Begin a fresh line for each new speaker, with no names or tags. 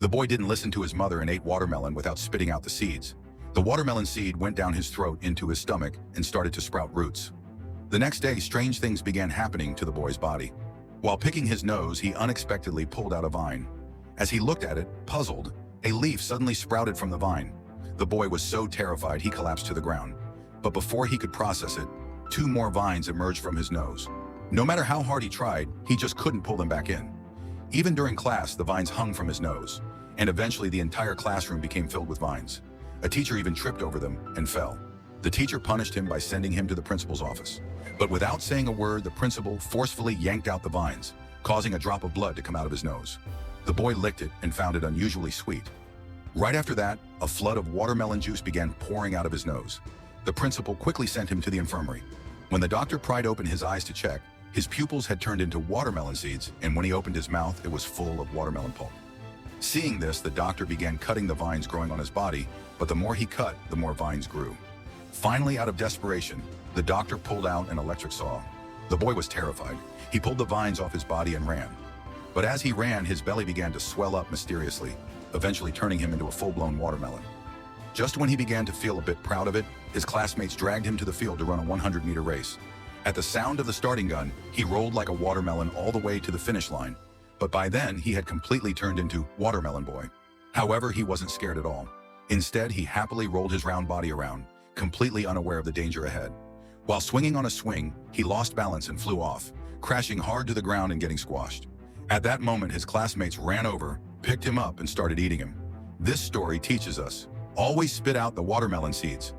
The boy didn't listen to his mother and ate watermelon without spitting out the seeds. The watermelon seed went down his throat into his stomach and started to sprout roots. The next day, strange things began happening to the boy's body. While picking his nose, he unexpectedly pulled out a vine. As he looked at it, puzzled, a leaf suddenly sprouted from the vine. The boy was so terrified he collapsed to the ground. But before he could process it, 2 more vines emerged from his nose. No matter how hard he tried, he just couldn't pull them back in. Even during class, the vines hung from his nose, and eventually the entire classroom became filled with vines. A teacher even tripped over them and fell. The teacher punished him by sending him to the principal's office. But without saying a word, the principal forcefully yanked out the vines, causing a drop of blood to come out of his nose. The boy licked it and found it unusually sweet. Right after that, a flood of watermelon juice began pouring out of his nose. The principal quickly sent him to the infirmary. When the doctor pried open his eyes to check, his pupils had turned into watermelon seeds, and when he opened his mouth, it was full of watermelon pulp. Seeing this, the doctor began cutting the vines growing on his body, but the more he cut, the more vines grew. Finally, out of desperation, the doctor pulled out an electric saw. The boy was terrified. He pulled the vines off his body and ran. But as he ran, his belly began to swell up mysteriously, eventually turning him into a full-blown watermelon. Just when he began to feel a bit proud of it, his classmates dragged him to the field to run a 100-meter race. At the sound of the starting gun, he rolled like a watermelon all the way to the finish line. But by then, he had completely turned into Watermelon Boy. However, he wasn't scared at all. Instead, he happily rolled his round body around, completely unaware of the danger ahead. While swinging on a swing, he lost balance and flew off, crashing hard to the ground and getting squashed. At that moment, his classmates ran over, picked him up, and started eating him. This story teaches us, always spit out the watermelon seeds.